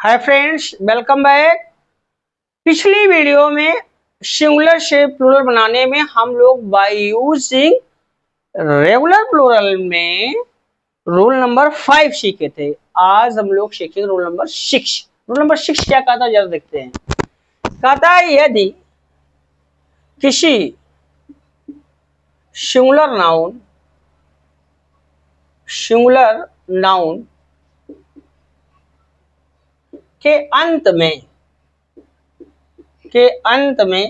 Hi friends, welcome back. पिछली video में singular से प्लूरल बनाने में हम लोग बाय यूजिंग रेगुलर प्लूरल में रूल नंबर 5 सीखे थे। आज हम लोग सीखेंगे रूल नंबर 6। रूल नंबर 6 क्या कहता है जरा देखते हैं। कहता है यदि किसी सिंगुलर नाउन के अंत में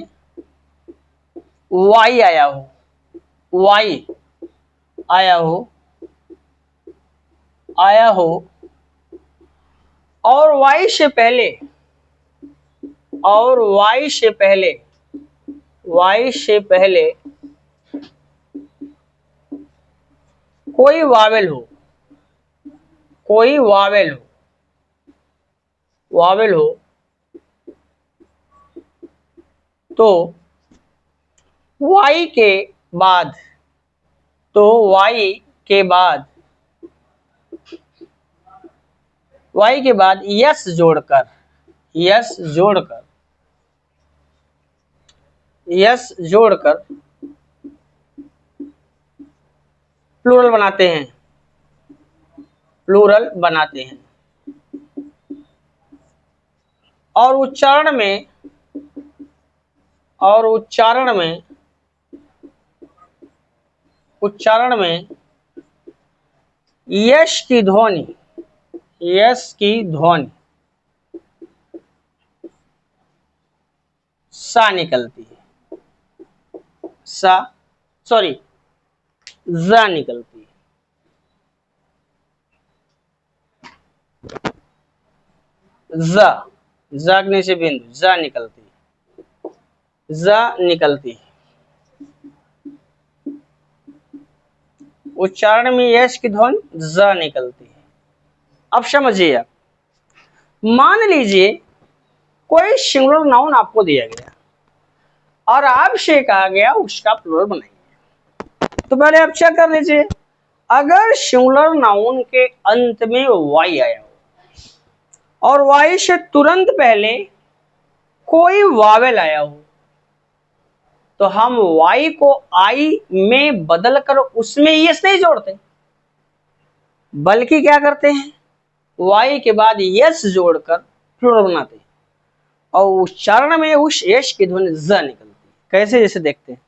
वाई आया हो और वाई से पहले कोई वावेल हो तो वाई के बाद यस जोड़कर प्लूरल बनाते हैं और उच्चारण में यश की ध्वनि सा निकलती है, ज़ निकलती है। ज़ से बिंदु ज़ निकलती है। उच्चारण में यश की ध्वनि ज़ निकलती है। अब समझिए, आप मान लीजिए कोई सिंगुलर नाउन आपको दिया गया और आपसे कहा गया उसका प्लूरल बनाइए। तो पहले आप चेक कर लीजिए, अगर सिंगुलर नाउन के अंत में वाई आया हो और वाई से तुरंत पहले कोई वावेल आया हो तो हम वाई को आई में बदलकर उसमें यस नहीं जोड़ते, बल्कि क्या करते हैं, वाई के बाद यस जोड़कर प्लूरल बनाते हैं और उच्चारण में उस यश की ध्वनि ज निकलती है। कैसे, जैसे देखते हैं।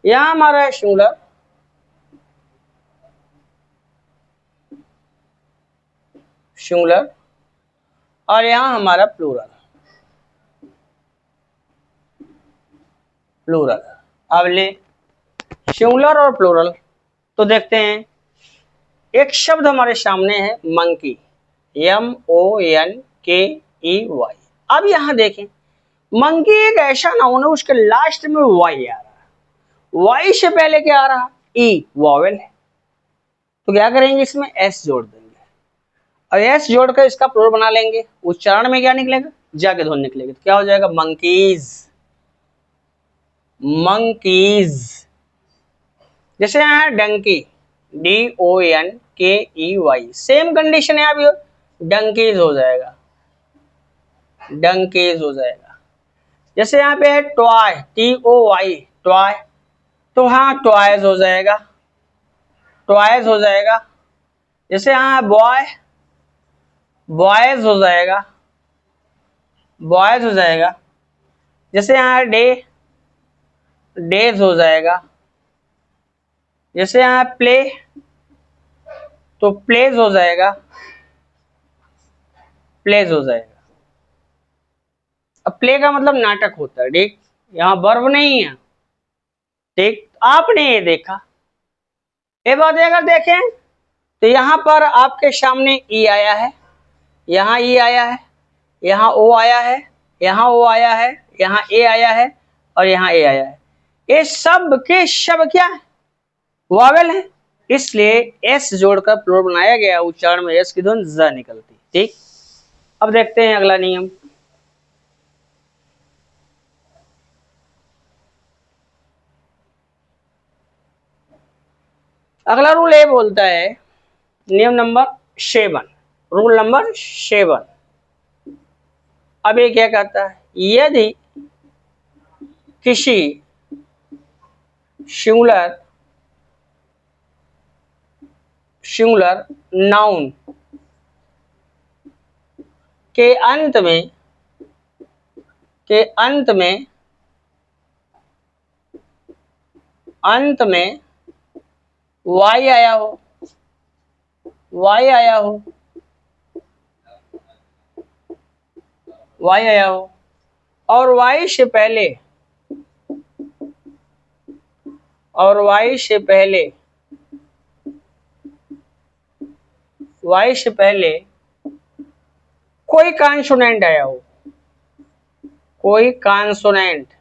यहां हमारा है सिंगुलर और यहां हमारा प्लूरल। अब ले सिंगुलर और प्लूरल तो देखते हैं। एक शब्द हमारे सामने है मंकी, MONKEY। अब यहां देखें, मंकी एक ऐसा नाउन है उसके लास्ट में वाई आ रहा है, वाई से पहले क्या आ रहा, ई वॉवेल है। तो क्या करेंगे, इसमें एस जोड़ देंगे और एस जोड़कर इसका प्लूरल बना लेंगे। उच्चारण में क्या निकलेगा, जा के ध्वनि निकलेगी। तो क्या हो जाएगा, मंकीज। जैसे यहाँ है डंकी, DONKEY, सेम कंडीशन है, अभी डंकीज हो जाएगा। जैसे यहाँ पे है टॉय, TOY, टॉय, तो हाँ टॉयज हो जाएगा। जैसे यहाँ बॉय, बॉयज हो जाएगा। जैसे यहाँ डे, डेज हो जाएगा। जैसे यहाँ प्ले, तो प्लेज हो जाएगा। अब प्ले का मतलब नाटक होता है, ठीक, यहाँ वर्ब नहीं है, ठीक। आपने ये देखा, ये बात अगर देखें तो यहाँ पर आपके सामने ई आया है, यहाँ ई आया है, यहाँ ओ आया है, यहाँ ओ आया है, यहाँ ए आया है और यहाँ ए आया है। ये सब के सब क्या है, वावेल है। इसलिए एस जोड़कर प्लूरल बनाया गया, उच्चारण में एस की ध्वनि ज निकलती। ठीक, अब देखते हैं अगला नियम। अगला रूल ये बोलता है, नियम नंबर 7, रूल नंबर 7। अब ये क्या कहता है, यदि किसी सिंगुलर नाउन के अंत में वाई आया हो, वाई आया हो, वाई आया हो, और वाई से पहले कोई कॉन्सोनेंट आया हो, कोई कॉन्सोनेंट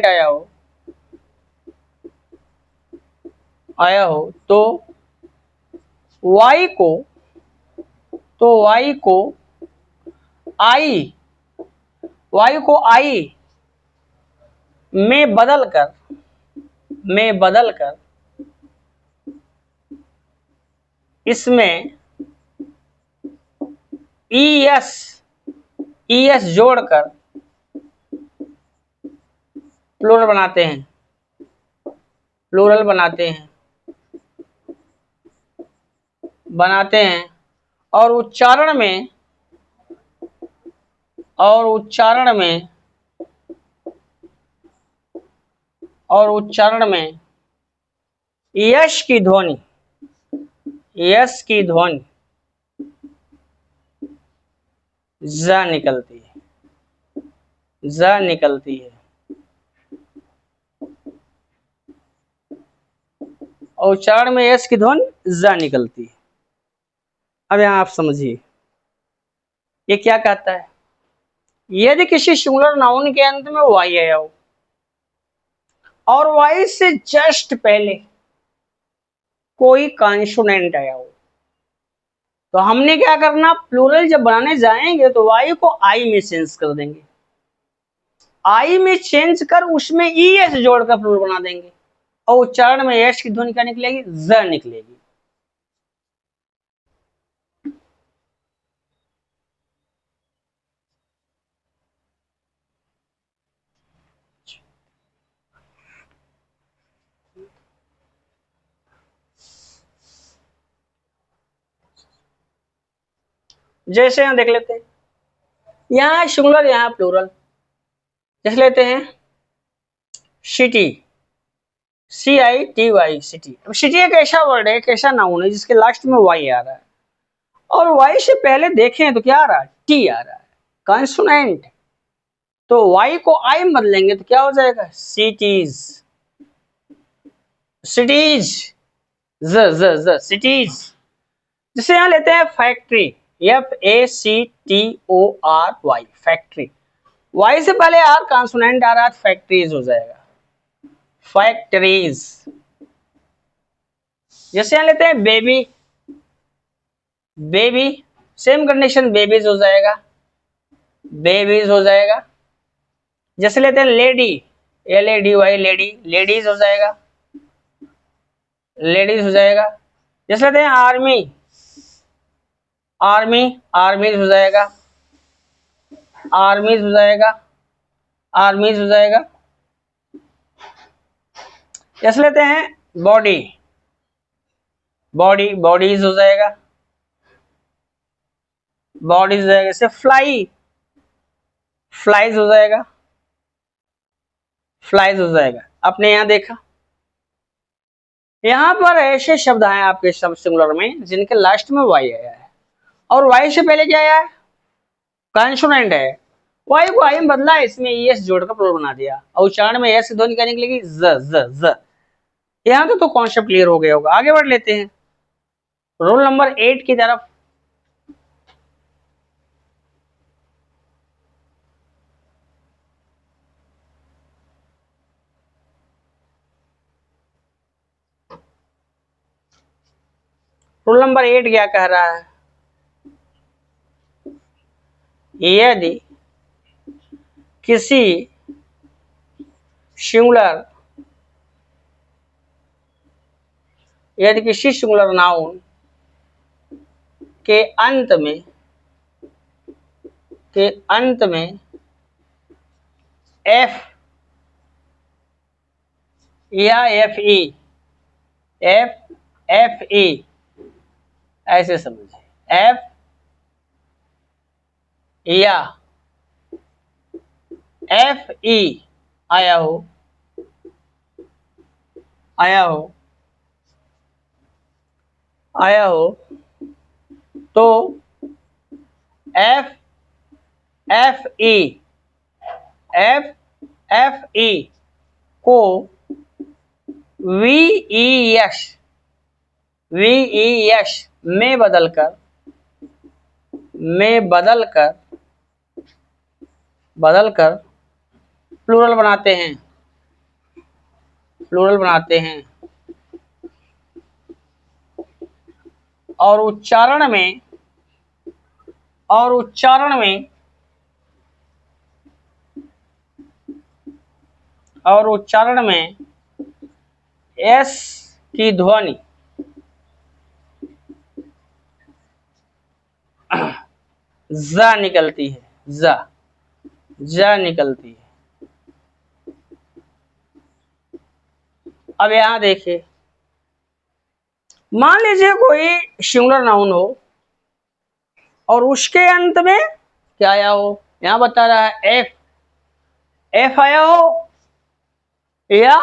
आया हो तो वाई को आई में बदल कर इसमें ईएस जोड़कर प्लूरल बनाते हैं और उच्चारण में यश की ध्वनि ज निकलती है, और उच्चारण में यश की ध्वनि ज निकलती है। अब यहां आप समझिए, ये क्या कहता है, यदि किसी सिंगुलर नाउन के अंत में वाई आया हो और वाई से जस्ट पहले कोई कॉन्सोनेंट आया हो, तो हमने क्या करना, प्लूरल जब बनाने जाएंगे तो वाई को आई में चेंज कर देंगे, आई में चेंज कर उसमें ईएस जोड़कर प्लूरल बना देंगे, और उच्चारण में यश की ध्वनि क्या निकलेगी, ज निकलेगी। जैसे यहां देख लेते हैं, यहां सिंगुलर यहां प्लूरल, जैसे लेते हैं सिटी, CITY सिटी। अब सिटी एक ऐसा वर्ड है, एक ऐसा नाउन है जिसके लास्ट में वाई आ रहा है, और वाई से पहले देखें तो क्या आ रहा है, टी आ रहा है, कॉन्सोनेंट। तो वाई को आई मत लेंगे तो क्या हो जाएगा, सिटीज, सिटीज। जिसे यहां लेते हैं फैक्ट्री, FACTORY, फैक्ट्री। वाई से पहले आर कॉन्सोनेंट आ रहा है, फैक्ट्रीज हो जाएगा, फैक्ट्रीज। जैसे यहां लेते हैं बेबी, सेम कंडीशन, बेबीज हो जाएगा, जैसे लेते हैं लेडी, LADY, लेडीज हो जाएगा, जैसे लेते हैं आर्मीज हो जाएगा, जैसे लेते हैं बॉडीज हो जाएगा, जैसे फ्लाइज हो जाएगा, आपने यहां देखा। यहां पर ऐसे शब्द आए आपके सिंगुलर में जिनके लास्ट में वाई आया है, और वाई से पहले क्या आया है, कॉन्सोनेंट है, वाई को आई में बदला, इसमें ईएस जोड़कर प्लूरल बना दिया, और उच्चारण में एस की ध्वनि क्या निकलेगी, ज। यहां तो कॉन्सेप्ट क्लियर हो गया होगा। आगे बढ़ लेते हैं रोल नंबर 8 की तरफ। रूल नंबर 8 क्या कह रहा है? यदि किसी सिंगुलर नाउन के अंत में एफ या एफ ई ऐसे समझे, एफ या एफ ई आया हो तो एफ ई को वीईएस में बदलकर प्लूरल बनाते हैं और उच्चारण में एस की ध्वनि ज निकलती है, ज निकलती है। अब यहां देखिए, मान लीजिए कोई सिंगुलर नाउन हो और उसके अंत में क्या आया हो, यहां बता रहा है एफ आया हो या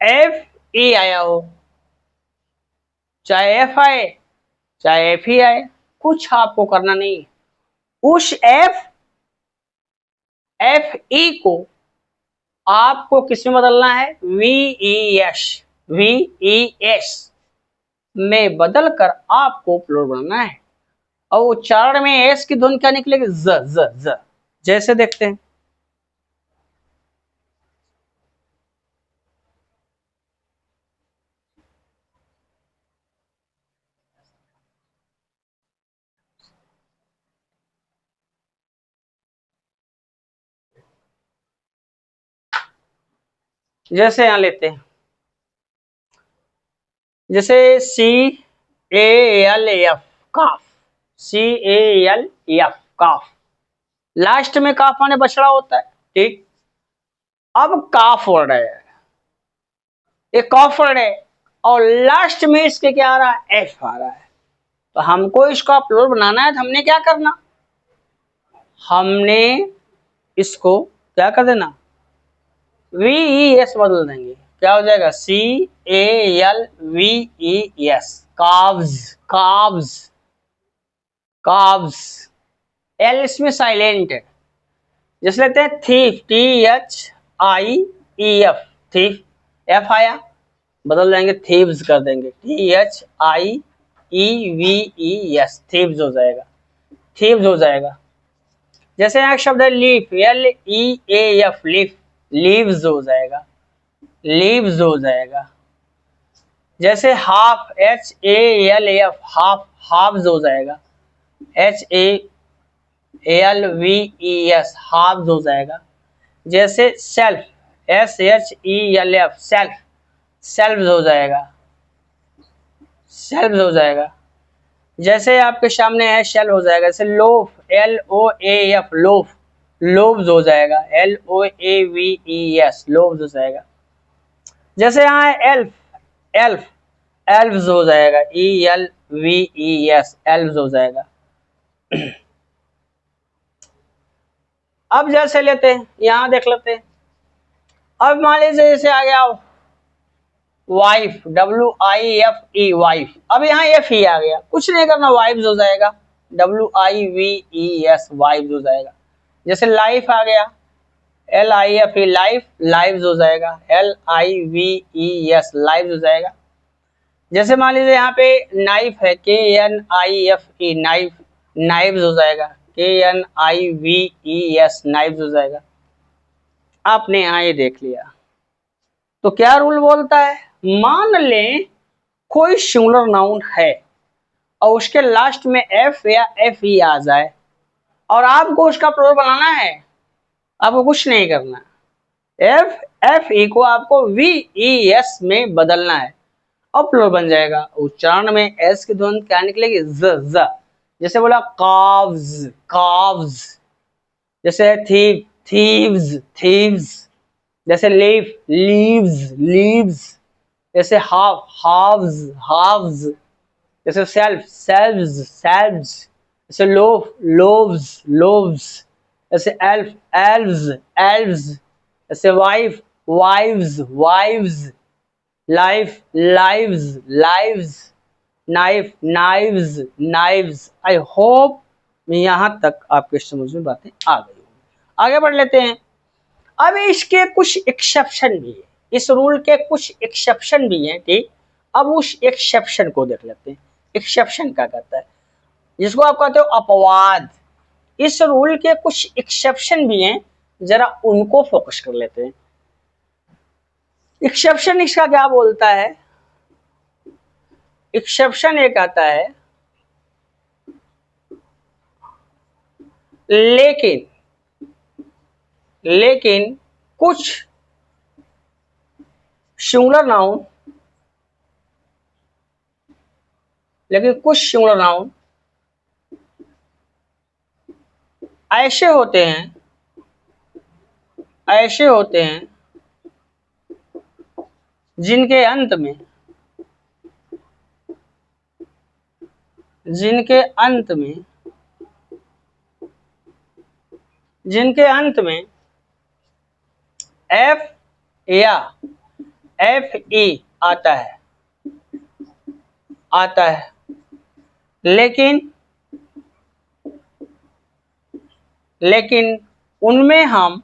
एफ ई आया हो, चाहे एफ आए चाहे एफ ई आए, कुछ आपको करना नहीं है। उस एफ ई को आपको किस में बदलना है? वीईएस में बदलकर आपको प्लूरल बनाना है। और उच्चारण में एस की ध्वनि क्या निकलेगी? ज। जैसे देखते हैं, जैसे यहां लेते हैं, जैसे CALF काफ, CALF काफ, लास्ट में काफ माने बछड़ा होता है, ठीक। अब काफ वर्ड है, ये काफ वर्ड है और लास्ट में इसके क्या आ रहा है? एफ आ रहा है। तो हमको इसका प्लूरल बनाना है, तो हमने क्या करना? हमने इसको क्या कर देना? VES बदल देंगे, क्या हो जाएगा? CALVES, calves. एल इसमें साइलेंट है। जैसे लेते हैं थीफ, THIEF, थीफ, एफ आया, बदल देंगे थीव्स कर देंगे, THIEVES, थीव्स हो जाएगा। जैसे यहाँ शब्द है लीफ, LEAF, लीव्स हो जाएगा। जैसे हाफ, HALF, हाफ्स हो जाएगा, HALVES, हाफ्स हो जाएगा। जैसे सेल्फ, SHELF, सेल्फ्स हो जाएगा। जैसे आपके सामने है शेल हो जाएगा। जैसे लोफ, LOAF, लोव्स हो जाएगा, LOAVES, लोव्स हो जाएगा। जैसे यहाँ है एल्फ्स हो जाएगा, ELVES, एल्फ्स हो जाएगा। अब जैसे लेते हैं, यहां देख लेते हैं। अब मान लीजिए जैसे आ गया वाइफ, WIFE, वाइफ। अब यहाँ एफ ही आ गया, कुछ नहीं करना, वाइफ्स हो जाएगा, WIVES, वाइफ्स हो जाएगा। जैसे लाइफ आ गया, LIFE, लाइव्स हो जाएगा, LIVES, लाइव्स हो जाएगा। जैसे मान लीजिए यहाँ पे नाइफ है, KNIFE, नाइव्स हो जाएगा, KNIVES, नाइव्स हो जाएगा। आपने यहाँ ये देख लिया। तो क्या रूल बोलता है? मान लें कोई सिंगुलर नाउन है और उसके लास्ट में एफ या एफ ई आ जाए और आपको उसका प्लूरल बनाना है, आपको कुछ नहीं करना। एफ एफ ई को आपको वी ई एस में बदलना है और प्लूरल बन जाएगा। उच्चारण में एस की ध्वनि क्या निकलेगी? ज। जैसे बोला काव्स, काव्स। जैसे थीव, थीव्स, थीव्स। जैसे लीफ, लीव्स, लीव्स। जैसे हाफ, हाव्स, हाव्स। जैसे सेल्फ, सेल्व्स, सेल्व्स। जैसे लोफ, लोव्स, लोव्स। जैसे एल्फ, एल्व्स, एल्व्स। जैसे wife, wives, wives. Life, lives, lives. Knife, knives, knives. I hope यहां तक आपके समझ में बातें आ गई होंगी। आगे बढ़ लेते हैं। अब इसके कुछ एक्सेप्शन भी है, इस रूल के कुछ एक्सेप्शन भी हैं, ठीक। अब उस एक्सेप्शन को देख लेते हैं। एक्सेप्शन क्या कहता है, जिसको आप कहते हो अपवाद। इस रूल के कुछ एक्सेप्शन भी हैं, जरा उनको फोकस कर लेते हैं। एक्सेप्शन इसका क्या बोलता है? एक्सेप्शन ये कहता है लेकिन, लेकिन कुछ सिंगुलर नाउन, लेकिन कुछ सिंगुलर नाउन ऐसे होते हैं, ऐसे होते हैं जिनके अंत में, जिनके अंत में, जिनके अंत में एफ या एफ ई आता है, आता है। लेकिन, लेकिन उनमें हम,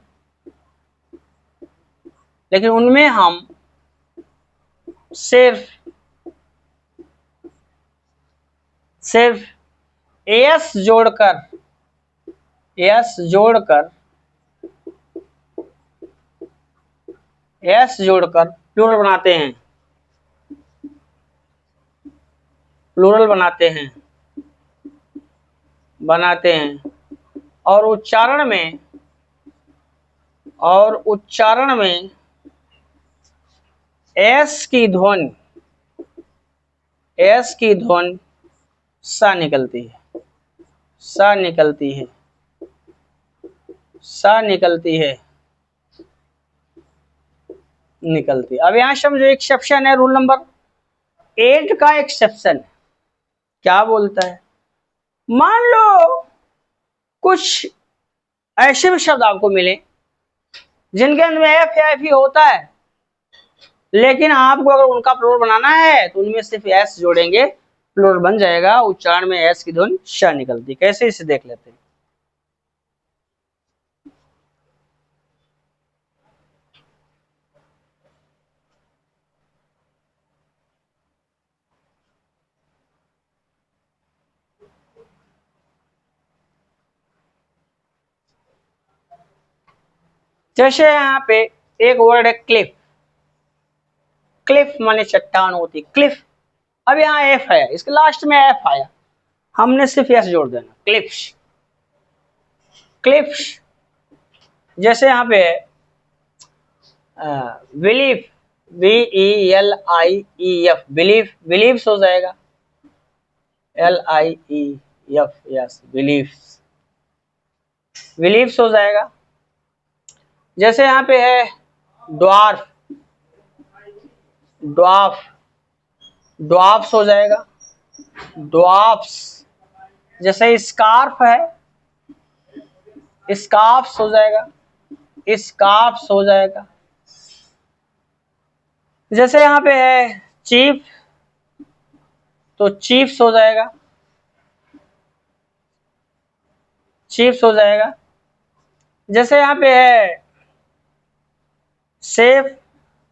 लेकिन उनमें हम सिर्फ, सिर्फ एस जोड़कर, एस जोड़कर, एस जोड़कर प्लूरल बनाते हैं, प्लूरल बनाते हैं, बनाते हैं। और उच्चारण में, और उच्चारण में एस की ध्वनि, एस की ध्वनि सा निकलती है, सा निकलती है, सा निकलती है, निकलती। अब यहां समझो एक्सेप्शन है, रूल नंबर 8 का एक्सेप्शन। क्या बोलता है? मान लो कुछ ऐसे भी शब्द आपको मिले जिनके अंदर में एफ या एफ ही होता है, लेकिन आपको अगर उनका प्लूरल बनाना है तो उनमें सिर्फ एस जोड़ेंगे, प्लूरल बन जाएगा। उच्चारण में एस की ध्वनि श निकलती। कैसे, इसे देख लेते हैं। जैसे यहाँ पे एक वर्ड है क्लिफ, क्लिफ माने चट्टान होती, क्लिफ। अब यहाँ एफ है, इसके लास्ट में एफ आया, हमने सिर्फ एस जोड़ देना, क्लिफ्स, क्लिफ्स। जैसे यहाँ पे belief, B E L I E F, belief, believes हो जाएगा, L I E F, yes, believes, believes हो जाएगा। जैसे यहाँ पे है ड्वार्फ, ड्वार्फ, ड्वार्फ्स हो जाएगा, ड्वार्फ्स। जैसे स्कार्फ है, स्कार्फ्स हो जाएगा, स्कार्फ्स हो जाएगा। जैसे यहाँ पे है चीफ, तो चीफ्स हो जाएगा, चीफ्स हो जाएगा। जैसे यहाँ पे है सेफ,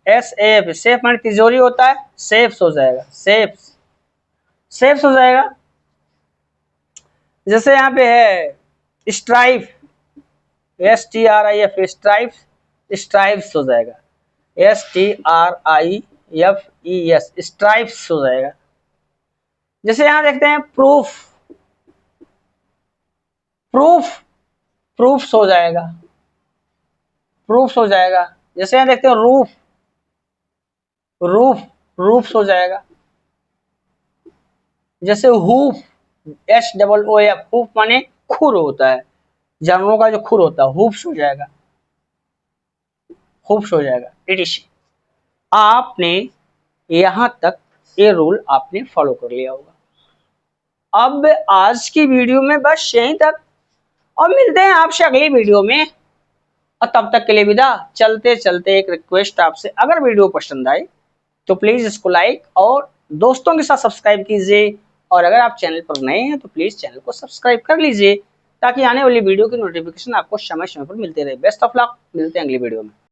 एस एफ, सेफ माने तिजोरी होता है, सेफ्स हो जाएगा, सेफ्स, सेफ्स हो जाएगा। जैसे यहाँ पे है strife, S T R I F, strife, strifes हो जाएगा, S T R I F E S, strifes हो जाएगा। जैसे यहां देखते हैं प्रूफ, प्रूफ प्रूफ्स हो जाएगा, प्रूफ्स हो जाएगा। जैसे यहां देखते हैं रूफ, रूफ रूफ्स हो जाएगा। जैसे हुफ, HOOF, हुफ माने खुर होता है, जानवरों का जो खुर होता है, हुफ्स हो जाएगा, हुफ्स हो जाएगा। आपने यहां तक ये रूल आपने फॉलो कर लिया होगा। अब आज की वीडियो में बस यहीं तक, और मिलते हैं आपसे अगली वीडियो में, और तब तक के लिए विदा। चलते चलते एक रिक्वेस्ट आपसे, अगर वीडियो पसंद आए तो प्लीज इसको लाइक और दोस्तों के साथ सब्सक्राइब कीजिए, और अगर आप चैनल पर नए हैं तो प्लीज चैनल को सब्सक्राइब कर लीजिए, ताकि आने वाली वीडियो की नोटिफिकेशन आपको समय समय पर मिलते रहे। बेस्ट ऑफ लक, मिलते हैं अगली वीडियो में।